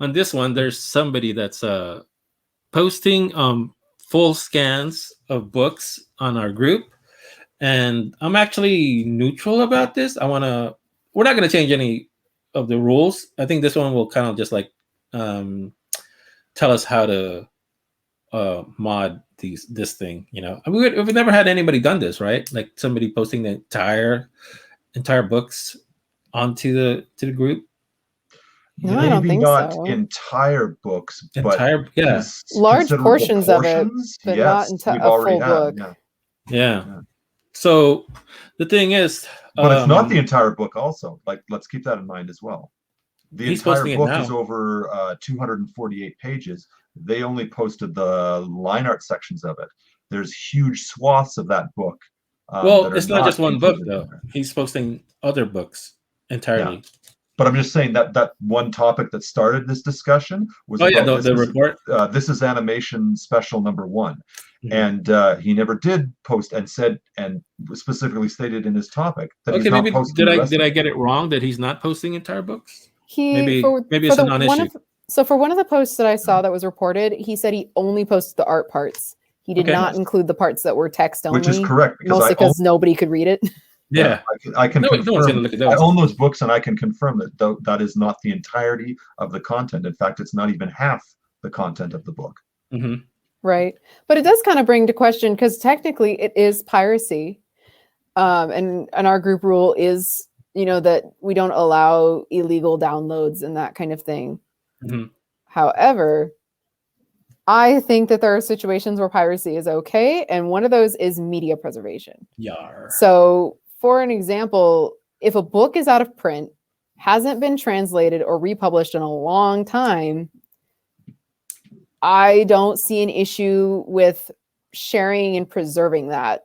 on this one, there's somebody that's posting full scans of books on our group, and I'm actually neutral about this. We're not gonna change any of the rules. I think this one will kind of just like tell us how to mod this thing. I mean, we've never had anybody done this, right? Like somebody posting the entire books onto the group. No, I don't think so. Entire books, but yeah, large portions of it, but yes, not a full book. Yeah. So the thing is, but it's not the entire book. Also, like, let's keep that in mind as well. The entire book is over 248 pages. They only posted the line art sections of it. There's huge swaths of that book. Well, it's not just one book though. He's posting other books entirely. Yeah. But I'm just saying that one topic that started this discussion was the report. This is animation special number 1. Mm-hmm. And he never did post and said and specifically stated in his topic that he's not posting. Did I get it wrong that he's not posting entire books? Maybe it's a non-issue. So for one of the posts that I saw that was reported, he said he only posted the art parts. He did not include the parts that were text only. Which is correct. Mostly because nobody could read it. Yeah, I can confirm. I own those books, and I can confirm that that is not the entirety of the content. In fact, it's not even half the content of the book. Mm-hmm. Right, but it does kind of bring to question, because technically it is piracy, and our group rule is, that we don't allow illegal downloads and that kind of thing. Mm-hmm. However, I think that there are situations where piracy is okay, and one of those is media preservation. Yar. So, for an example, if a book is out of print, hasn't been translated or republished in a long time, I don't see an issue with sharing and preserving that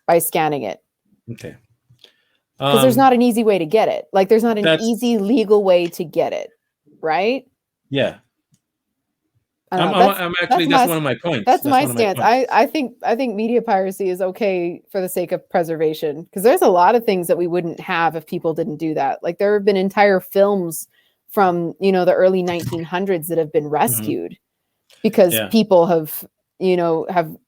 by scanning it. Okay. Because there's not an easy way to get it. Like, there's not an easy legal way to get it, right? Yeah. That's one of my points. That's my stance. I think media piracy is okay for the sake of preservation, because there's a lot of things that we wouldn't have if people didn't do that. Like, there have been entire films from the early 1900s that have been rescued because people have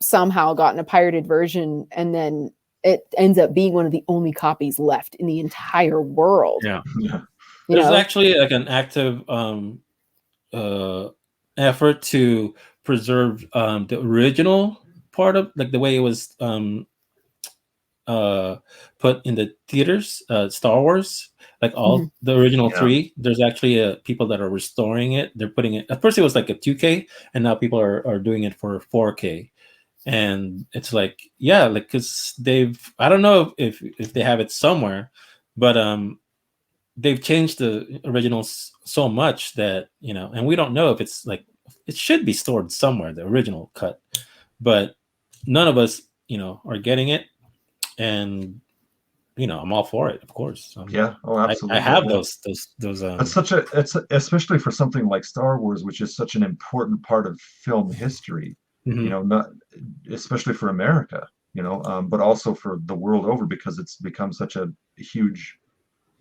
somehow gotten a pirated version, and then it ends up being one of the only copies left in the entire world. Yeah. There's actually like an active effort to preserve the original part of, like, the way it was put in the theaters, Star Wars, like all the original 3. There's actually people that are restoring it. They're putting it, at first it was like a 2K, and now people are doing it for 4K. And it's like, because I don't know if they have it somewhere, but they've changed the originals so much that, and we don't know if it's like, it should be stored somewhere, the original cut, but none of us, are getting it. And, I'm all for it, of course. Absolutely. I have those. It's especially for something like Star Wars, which is such an important part of film history, not especially for America, but also for the world over, because it's become such a huge,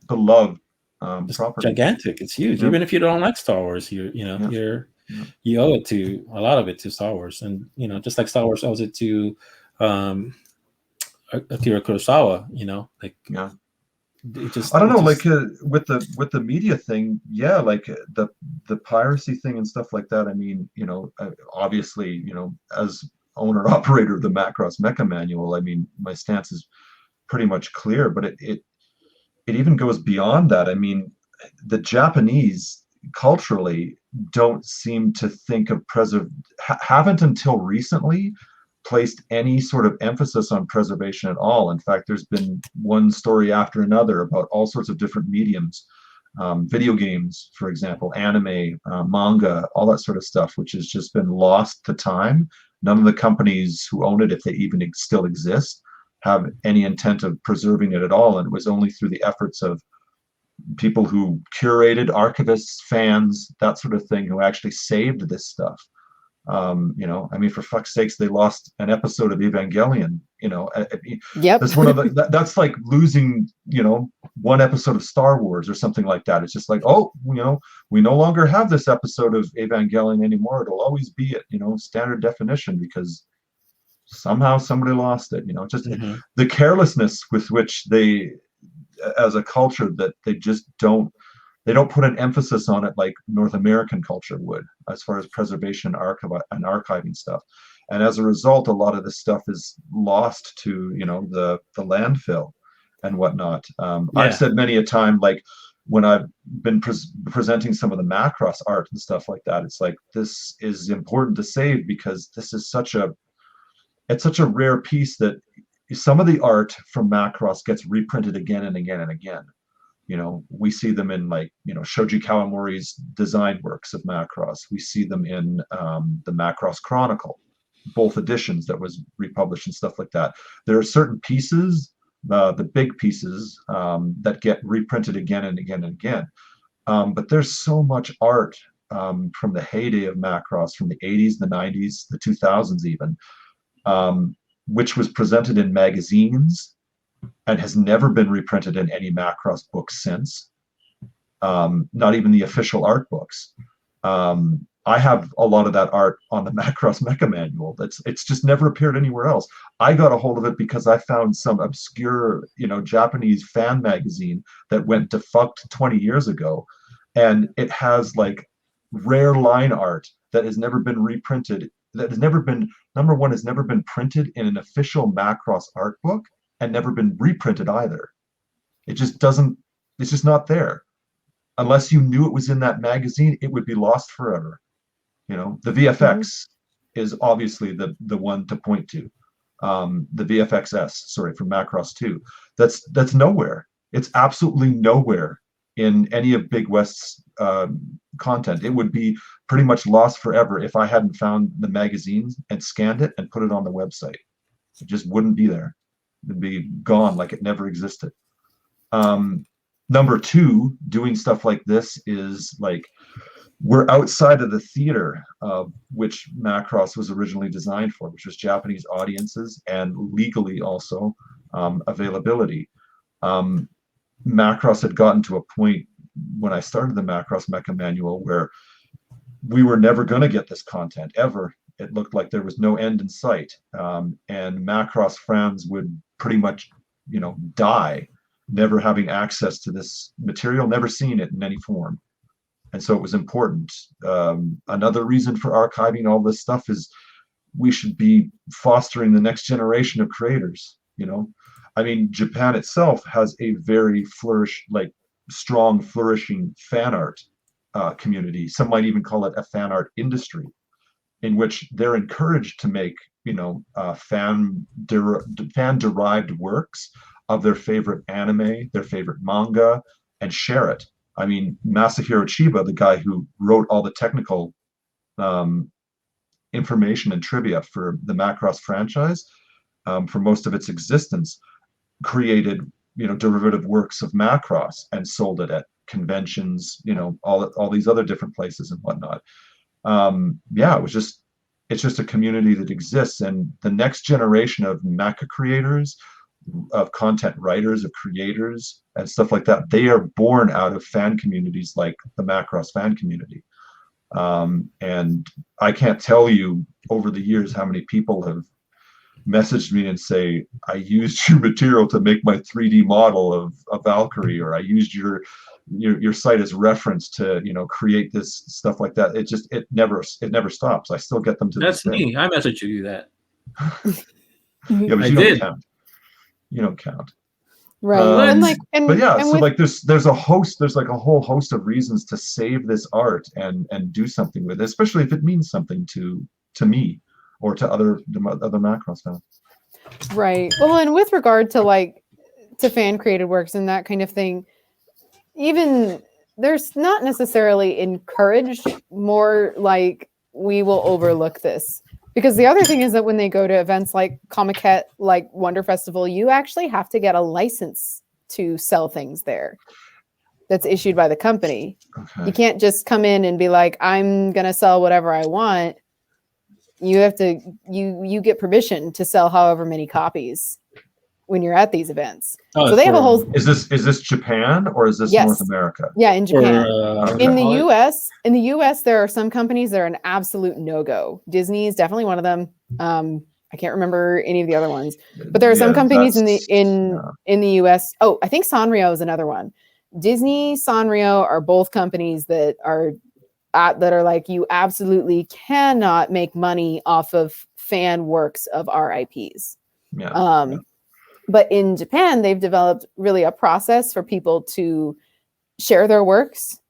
beloved property. Gigantic. It's huge. Even if you don't like Star Wars, you owe it to a lot of it to Star Wars, and just like Star Wars owes it to Akira Kurosawa. I don't know, like with the media thing, like the piracy thing and stuff like that. I mean, obviously, as owner operator of the Macross Mecha Manual, I mean, my stance is pretty much clear, but it even goes beyond that. I mean, the Japanese culturally don't seem to think of haven't until recently placed any sort of emphasis on preservation at all. In fact, there's been one story after another about all sorts of different mediums, video games, for example, anime, manga, all that sort of stuff, which has just been lost to time. None of the companies who own it, if they even still exist, have any intent of preserving it at all. And it was only through the efforts of people who curated, archivists, fans, that sort of thing, who actually saved this stuff. You know, I mean, for fuck's sakes, they lost an episode of Evangelion. You know, Yep. that's one of the that's like losing, you know, one episode of Star Wars or something like that. It's just like, oh, you know, we no longer have this episode of Evangelion anymore. It'll always be at, you know, standard definition because somehow somebody lost it. You know, just the carelessness with which they, as a culture, that they don't put an emphasis on it like North American culture would, as far as preservation and archiving stuff. And as a result, a lot of this stuff is lost to, you know, the landfill and whatnot. I've said many a time, like when I've been presenting some of the Macross art and stuff like that, it's like, this is important to save because this is it's such a rare piece that some of the art from Macross gets reprinted again and again and again. You know, we see them in, like, you know, Shoji Kawamori's design works of Macross. We see them in the Macross Chronicle, both editions that was republished and stuff like that. There are certain pieces, the big pieces, that get reprinted again and again and again. But there's so much art from the heyday of Macross, from the 80s, the 90s, the 2000s even, which was presented in magazines and has never been reprinted in any Macross books since, not even the official art books. I have a lot of that art on the Macross Mecha Manual. It's just never appeared anywhere else. I got a hold of it because I found some obscure, you know, Japanese fan magazine that went defunct 20 years ago, and it has like rare line art that has never been reprinted. That has never been, number one, has never been printed in an official Macross art book, and never been reprinted either. It just doesn't. It's just not there. Unless you knew it was in that magazine, it would be lost forever. You know, the VFX is obviously the one to point to. The VFXS, sorry, from Macross 2. That's nowhere. It's absolutely nowhere in any of Big West's content. It would be pretty much lost forever if I hadn't found the magazines and scanned it and put it on the website. It just wouldn't be there. It'd be gone like it never existed. Number two, doing stuff like this is like, we're outside of the theater of which Macross was originally designed for, which was Japanese audiences and legally also availability. Macross had gotten to a point when I started the Macross Mecha Manual where we were never going to get this content ever. It looked like there was no end in sight, and Macross fans would pretty much, you know, die never having access to this material, never seeing it in any form. And so it was important. Another reason for archiving all this stuff is we should be fostering the next generation of creators. You know, I mean, Japan itself has a very strong, flourishing fan art community. Some might even call it a fan art industry, in which they're encouraged to make, you know, fan-derived works of their favorite anime, their favorite manga, and share it. I mean, Masahiro Chiba, the guy who wrote all the technical information and trivia for the Macross franchise for most of its existence, created, you know, derivative works of Macross and sold it at conventions, you know, all these other different places and whatnot. Yeah, it's just a community that exists, and the next generation of mecha creators, of content writers, of creators, and stuff like that, they are born out of fan communities like the Macross fan community. And I can't tell you over the years how many people have messaged me and say, I used your material to make my 3D model of Valkyrie, or I used your site as reference to, you know, create this stuff like that. It never stops. I still get them to That's this day. me. I messaged you that. Yeah, but you don't count. You don't count. Right. But yeah, so like there's like a whole host of reasons to save this art and do something with it, especially if it means something to me or to other Macross fans. Right. Well, and with regard to to fan created works and that kind of thing, even there's not necessarily encouraged, more like we will overlook this. Because the other thing is that when they go to events like Comiket, like Wonder Festival, you actually have to get a license to sell things there that's issued by the company. Okay. You can't just come in and be like, I'm going to sell whatever I want. you have to you get permission to sell however many copies when you're at these events. Oh, So they have a whole Is this Japan or is this Yes. North America? Yeah, in Japan. Or, In the US, there are some companies that are an absolute no-go. Disney is definitely one of them. I can't remember any of the other ones, but there are some companies in the US. Oh, I think Sanrio is another one. Disney, Sanrio are both companies that are like, you absolutely cannot make money off of fan works of our IPs. But in Japan, they've developed really a process for people to share their works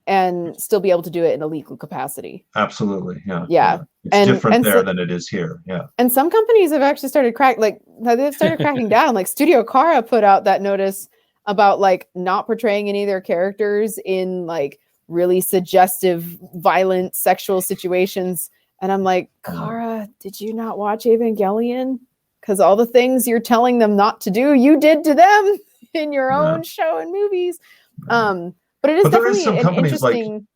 and still be able to do it in a legal capacity. Absolutely, yeah. Yeah. It's different there than it is here. Yeah. And some companies have actually started cracking down. Like Studio Kara put out that notice about like not portraying any of their characters in like really suggestive, violent, sexual situations. And I'm like, Kara, did you not watch Evangelion? Because all the things you're telling them not to do, you did to them in your own show and movies. But it is definitely an interesting.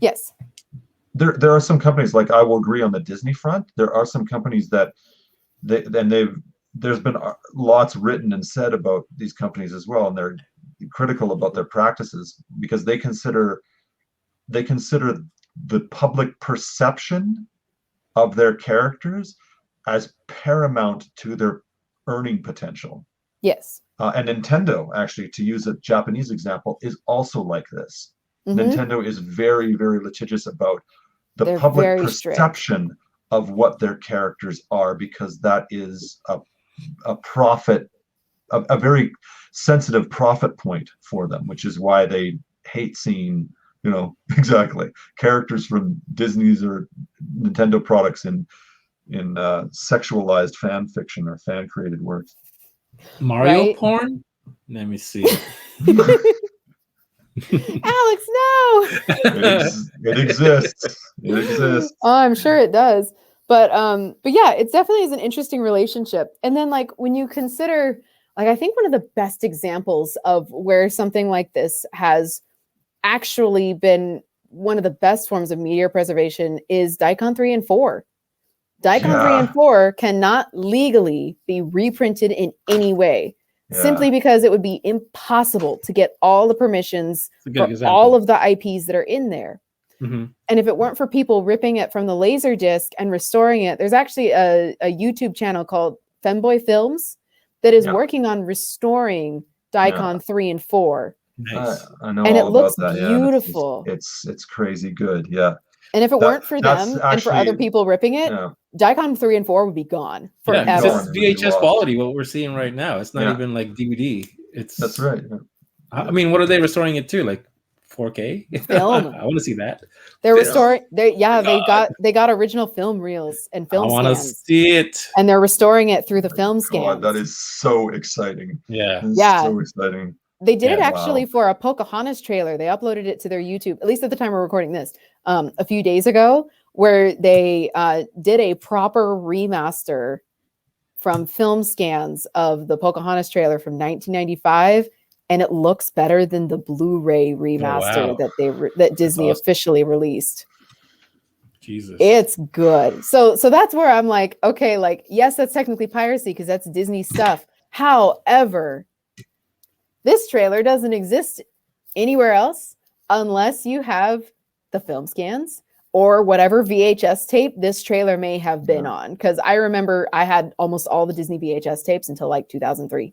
Yes. There are some companies, like, I will agree on the Disney front. There are some companies that there's been lots written and said about these companies as well, and they're critical about their practices because they consider the public perception of their characters as paramount to their earning potential. Yes. And Nintendo, actually, to use a Japanese example, is also like this. Nintendo is very, very litigious about the public perception of what their characters are, because that is a profit, a very sensitive profit point for them, which is why they hate seeing, exactly, characters from Disney's or Nintendo products in sexualized fan fiction or fan created works. Mario porn? Let me see. Alex, no. It exists. It exists. Oh, I'm sure it does. But yeah, it definitely is an interesting relationship. And then like when you consider, like, I think one of the best examples of where something like this has actually been one of the best forms of media preservation is Daikon 3 and 4. Daikon 3 and 4 cannot legally be reprinted in any way, simply because it would be impossible to get all the permissions for all of the IPs that are in there. And if it weren't for people ripping it from the Laserdisc and restoring it, there's actually a YouTube channel called Femboy Films that is working on restoring Daikon 3 and 4. Nice. I know, and all it looks about that. beautiful. It's crazy good. Yeah. And if it weren't for them and for other people ripping it, Daikon 3 and 4 would be gone forever. Yeah, it's VHS quality, what we're seeing right now. It's not even like DVD. That's right. Yeah. I mean, what are they restoring it to? Like 4K? Film. I want to see that. They're restoring. They got original film reels and film scans. I want to see it. And they're restoring it through the film scans. That is so exciting. Yeah. So exciting. They did it actually for a Pocahontas trailer. They uploaded it to their YouTube, at least at the time we're recording this, a few days ago, where they did a proper remaster from film scans of the Pocahontas trailer from 1995, and it looks better than the Blu-ray remaster that Disney officially released. Jesus, it's good. So that's where I'm like, okay, like, yes, that's technically piracy because that's Disney stuff. However, this trailer doesn't exist anywhere else unless you have the film scans or whatever VHS tape this trailer may have been on. Because I remember I had almost all the Disney VHS tapes until like 2003.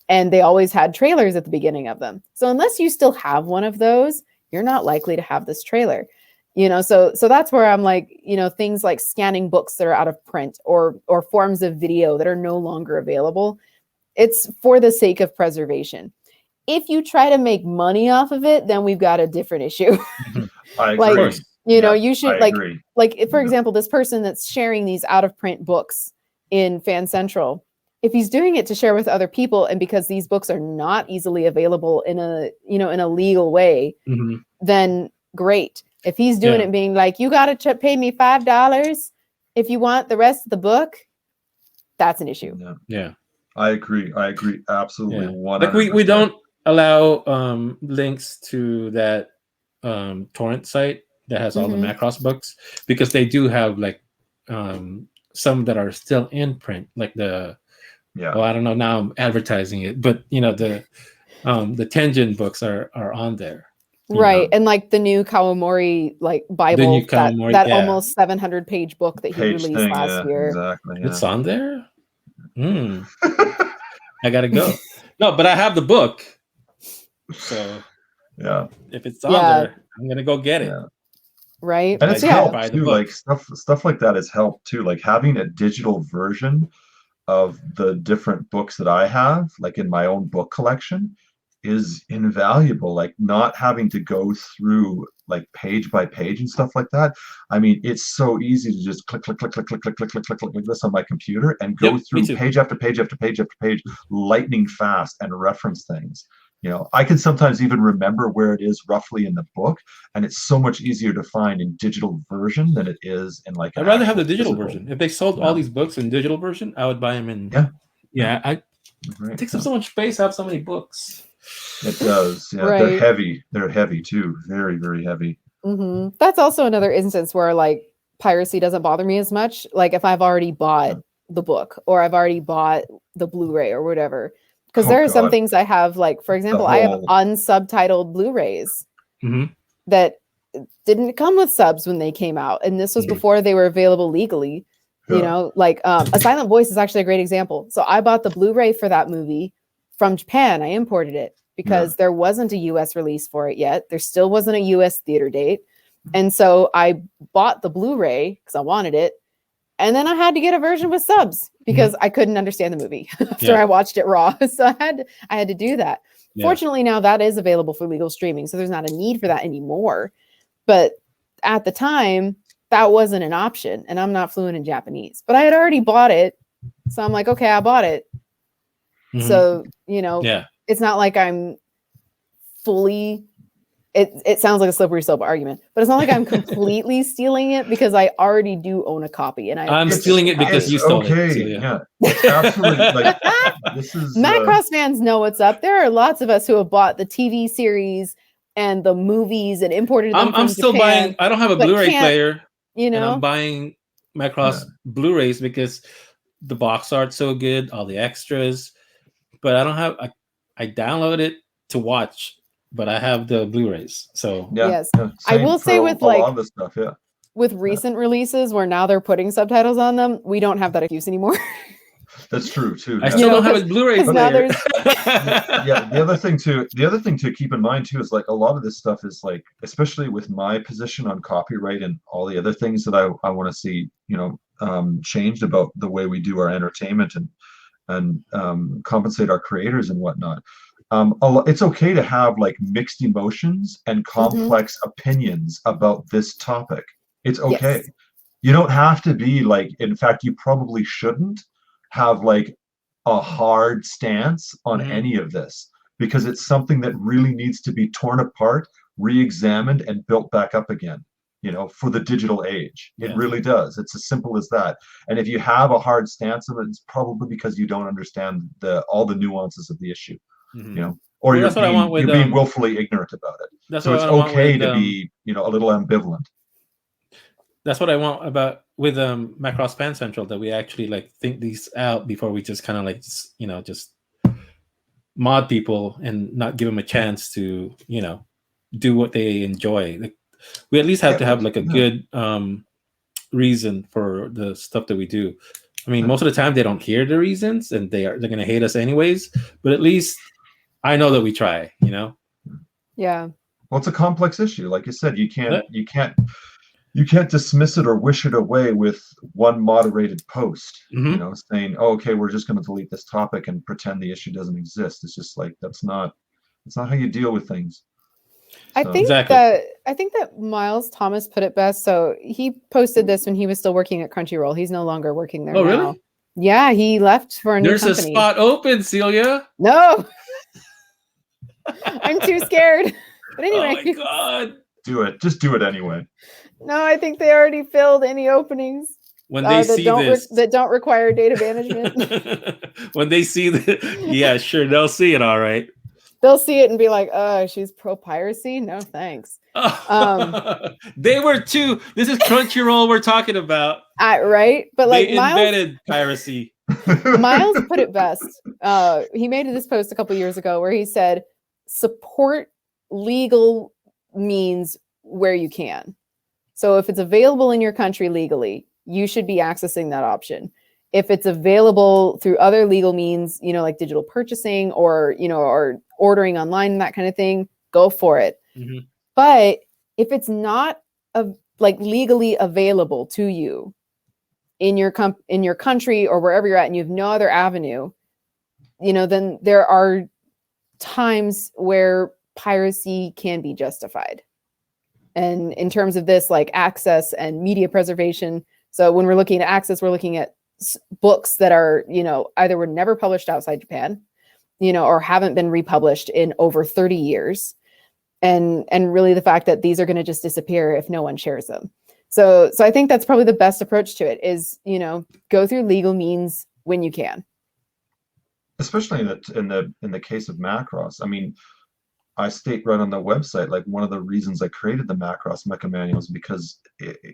And they always had trailers at the beginning of them. So unless you still have one of those, you're not likely to have this trailer. So that's where I'm like, things like scanning books that are out of print or forms of video that are no longer available. It's for the sake of preservation. If you try to make money off of it, then we've got a different issue. I agree. You should like for example, this person that's sharing these out of print books in Fan Central, if he's doing it to share with other people, and because these books are not easily available in a legal way, then great. If he's doing it being like, you got to pay me $5 if you want the rest of the book, that's an issue. Yeah. I agree absolutely. 100%. Like we don't allow links to that torrent site that has all the Macross books, because they do have like some that are still in print, like the I don't know, now I'm advertising it, but the Tenjin books are on there. Right. And like the new Kawamori like Bible, that almost 700-page book that he released last year. Exactly. It's on there. I gotta go. No, but I have the book. So if it's on there, I'm gonna go get it. Right. And it's helped too, like stuff like that has helped too. Like having a digital version of the different books that I have, like in my own book collection, is invaluable. Like not having to go through like page by page and stuff like that. I mean, it's so easy to just click like this on my computer and go through page after page after page after page, lightning fast, and reference things. I can sometimes even remember where it is roughly in the book, and it's so much easier to find in digital version than it is in like. I'd rather have the digital version. If they sold all these books in digital version, I would buy them in. It takes up so much space. I have so many books. It does. Yeah, they're heavy. They're heavy too. Very, very heavy. That's also another instance where like piracy doesn't bother me as much. Like if I've already bought the book or I've already bought the Blu-ray or whatever. Because there are some things I have, like, for example, I have unsubtitled Blu-rays that didn't come with subs when they came out. And this was before they were available legally. Like A Silent Voice is actually a great example. So I bought the Blu-ray for that movie from Japan. I imported it because there wasn't a US release for it yet. There still wasn't a US theater date. And so I bought the Blu-ray because I wanted it. And then I had to get a version with subs because I couldn't understand the movie after I watched it raw. So I had to do that. Fortunately, now that is available for legal streaming. So there's not a need for that anymore. But at the time, that wasn't an option. And I'm not fluent in Japanese. But I had already bought it. So I'm like, okay, I bought it. So, it's not like I'm fully... It sounds like a slippery slope argument, but it's not like I'm completely stealing it because I already do own a copy, and I'm stealing it because you stole it. So, absolutely. Like this is Macross fans know what's up. There are lots of us who have bought the TV series and the movies and imported them. I'm still buying. I don't have a Blu-ray player. And I'm buying Macross Blu-rays because the box art's so good, all the extras. But I don't have. I download it to watch. But I have the Blu-rays, so yes. I will say with like all this stuff, with recent releases where now they're putting subtitles on them, we don't have that excuse anymore. That's true too. I still don't have a Blu-ray player. The other thing to keep in mind too is like a lot of this stuff is like, especially with my position on copyright and all the other things that I want to see, changed about the way we do our entertainment and compensate our creators and whatnot. It's okay to have like mixed emotions and complex opinions about this topic. It's okay. Yes. You don't have to be like, in fact, you probably shouldn't have like a hard stance on any of this because it's something that really needs to be torn apart, re-examined, and built back up again, for the digital age. It really does. It's as simple as that. And if you have a hard stance on it, it's probably because you don't understand all the nuances of the issue. Or you're being willfully ignorant about it. So it's okay to be, a little ambivalent. That's what I want with Macross Fan Central, that we actually like think these out before we just kind of like, just mod people and not give them a chance to, do what they enjoy. Like, we at least have to have like a good reason for the stuff that we do. I mean, most of the time they don't hear the reasons and they're going to hate us anyways, but at least I know that we try, Yeah. Well, it's a complex issue. Like you said, you can't dismiss it or wish it away with one moderated post, saying, oh, okay, we're just going to delete this topic and pretend the issue doesn't exist. It's just like, it's not how you deal with things. I think that Miles Thomas put it best. So he posted this when he was still working at Crunchyroll. He's no longer working there now. Really? Yeah, he left for a new company. There's a spot open, Celia. No. I'm too scared. But anyway. Oh my God. Do it. Just do it anyway. No, I think they already filled any openings. When they see this. That don't require data management. When they see yeah, sure. They'll see it. All right. they'll see it and be like, she's pro piracy? No, thanks. They were too. This is Crunchyroll we're talking about. Right? But like they invented piracy. Miles put it best. He made this post a couple years ago where he said, support legal means where you can. So if it's available in your country legally, you should be accessing that option. If it's available through other legal means, you know, like digital purchasing or, you know, or ordering online, that kind of thing, go for it. Mm-hmm. But if it's not like legally available to you in your country or wherever you're at, and you have no other avenue, you know, then there are times where piracy can be justified. And in terms of this, like access and media preservation. So when we're looking at access, we're looking at books that are, you know, either were never published outside Japan, you know, or haven't been republished in over 30 years. And really the fact that these are going to just disappear if no one shares them. So I think that's probably the best approach to it is, you know, go through legal means when you can. Especially in the case of Macross. I mean, I state right on the website, like one of the reasons I created the Macross Mecha Manual is because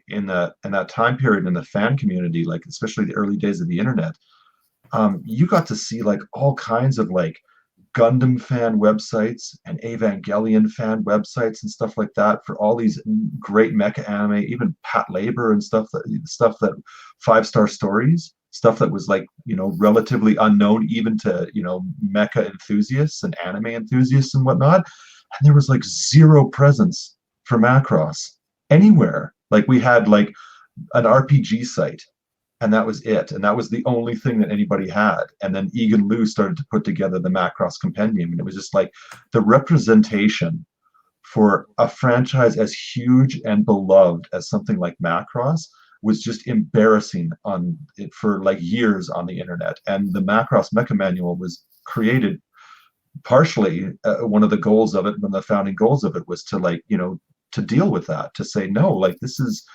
in that time period in the fan community, like especially the early days of the internet, you got to see like all kinds of like Gundam fan websites and Evangelion fan websites and stuff like that for all these great mecha anime, even Pat Labor and stuff that 5-star stories, stuff that was like, you know, relatively unknown even to, you know, mecha enthusiasts and anime enthusiasts and whatnot. And there was like zero presence for Macross anywhere. Like we had like an RPG site, and that was it. And that was the only thing that anybody had. And then Egan Liu started to put together the Macross Compendium. And it was just like the representation for a franchise as huge and beloved as something like Macross was just embarrassing on it for like years on the internet. And the Macross Mecha Manual was created partially, one of the goals of it, one of the founding goals of it was to like, you know, to deal with that, to say, no, like this is,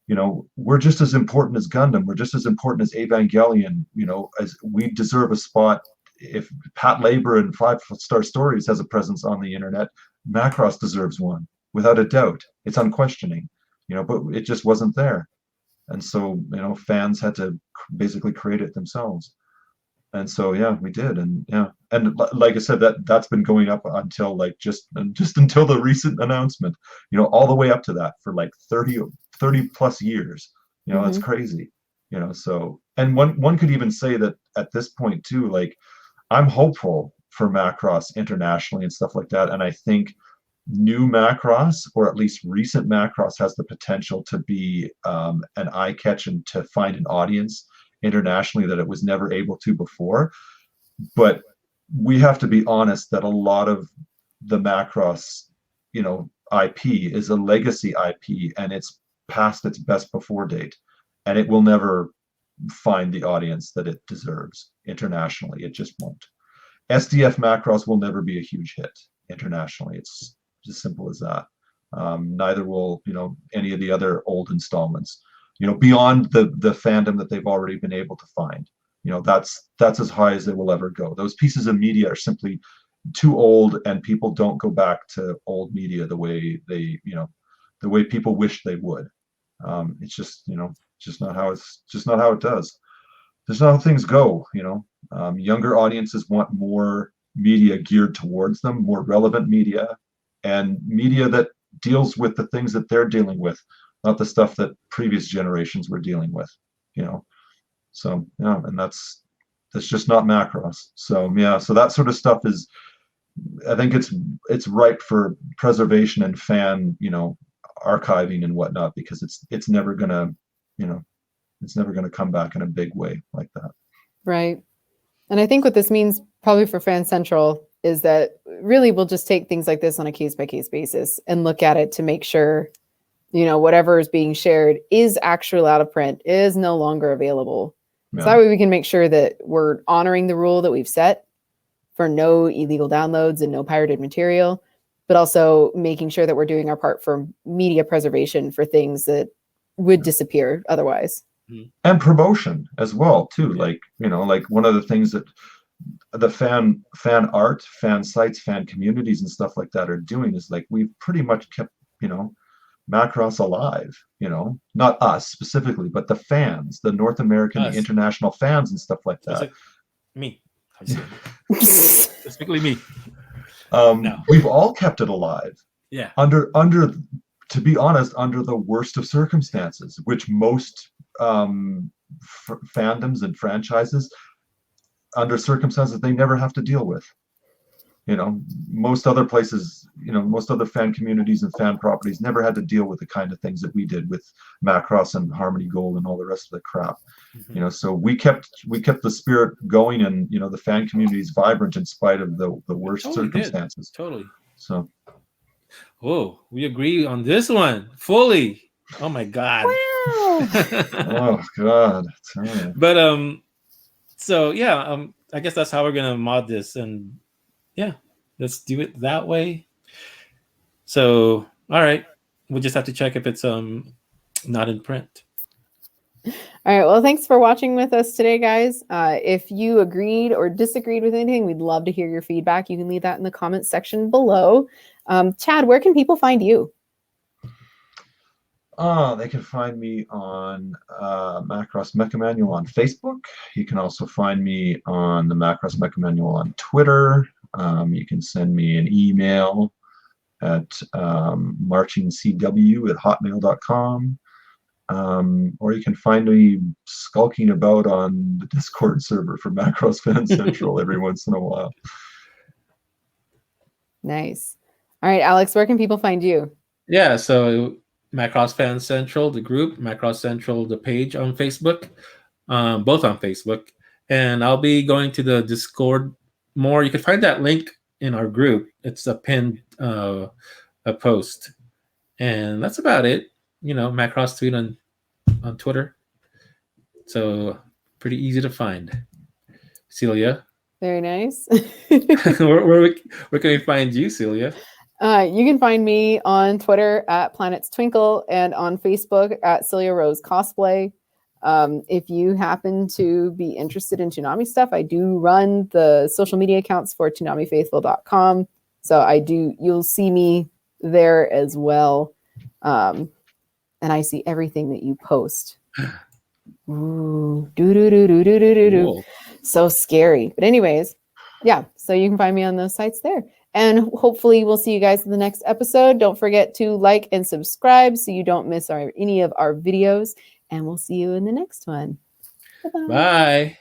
you know, we're just as important as Gundam. We're just as important as Evangelion. You know, as we deserve a spot. If Pat Labor and 5-star stories has a presence on the internet, Macross deserves one without a doubt. It's unquestioning, you know, but it just wasn't there. And so, you know, fans had to basically create it themselves. And so, yeah, we did. And yeah, and like I said, that's been going up until like just until the recent announcement, you know, all the way up to that for like 30 plus years. You know, that's crazy. You know, so, and one could even say that at this point too, like I'm hopeful for Macross internationally and stuff like that. And I think new Macross, or at least recent Macross, has the potential to be an eye catch and to find an audience internationally that it was never able to before. But we have to be honest that a lot of the Macross, you know, IP is a legacy IP, and it's past its best before date, and it will never find the audience that it deserves internationally. It just won't. SDF Macross will never be a huge hit internationally. It's as simple as that. Neither will, you know, any of the other old installments, you know, beyond the fandom that they've already been able to find. You know, that's as high as they will ever go. Those pieces of media are simply too old, and people don't go back to old media the way they, you know, the way people wish they would. It's just, you know, just not how it does. That's not how things go, you know. Younger audiences want more media geared towards them, more relevant media, and media that deals with the things that they're dealing with, not the stuff that previous generations were dealing with, you know. So yeah, and that's just not Macross. So yeah, so that sort of stuff is, I think it's ripe for preservation and fan, you know, archiving and whatnot, because it's never gonna, you know, it's never gonna come back in a big way like that. Right. And I think what this means probably for Fan Central is that really we'll just take things like this on a case-by-case basis and look at it to make sure, you know, whatever is being shared is actually out of print, is no longer available. Yeah. So that way we can make sure that we're honoring the rule that we've set for no illegal downloads and no pirated material, but also making sure that we're doing our part for media preservation for things that would disappear otherwise. And promotion as well too. Like, you know, like one of the things that the fan art, fan sites, fan communities, and stuff like that are doing is like we've pretty much kept, Macross alive. Not us specifically, but the fans, the North American, the Us. international fans, and stuff like that. Me. Specifically me. No. We've all kept it alive. Yeah. Under, to be honest, under the worst of circumstances, which most fandoms and franchises, under circumstances they never have to deal with. Most other places, most other fan communities and fan properties never had to deal with the kind of things that we did with Macross and Harmony Gold and all the rest of the crap. Mm-hmm. So we kept the spirit going, and the fan community is vibrant in spite of the worst circumstances. Totally. So. Oh, we agree on this one fully. Oh my God. Wow. Oh God. But so yeah, I guess that's how we're gonna mod this, and yeah, let's do it that way. So all right, we'll just have to check if it's not in print. All right, well, thanks for watching with us today, guys. If you agreed or disagreed with anything, we'd love to hear your feedback. You can leave that in the comments section below. Chad, where can people find you? They can find me on Macross Mecha Manual on Facebook. You can also find me on the Macross Mecha Manual on Twitter. You can send me an email at marchingcw@hotmail.com. Or you can find me skulking about on the Discord server for Macross Fan Central every once in a while. Nice. All right, Alex, where can people find you? Yeah, so Macross Fan Central, the group, Macross Central, the page on Facebook, both on Facebook. And I'll be going to the Discord more. You can find that link in our group. It's a pinned a post. And that's about it. Macross tweet on Twitter. So pretty easy to find. Celia? Very nice. where can we find you, Celia? You can find me on Twitter at Planets Twinkle and on Facebook at Celia Rose Cosplay. If you happen to be interested in Toonami stuff, I do run the social media accounts for ToonamiFaithful.com. So you'll see me there as well. And I see everything that you post. Ooh, do. So scary. But anyways, yeah, so you can find me on those sites there. And hopefully we'll see you guys in the next episode. Don't forget to like and subscribe so you don't miss any of our videos. And we'll see you in the next one. Bye-bye. Bye.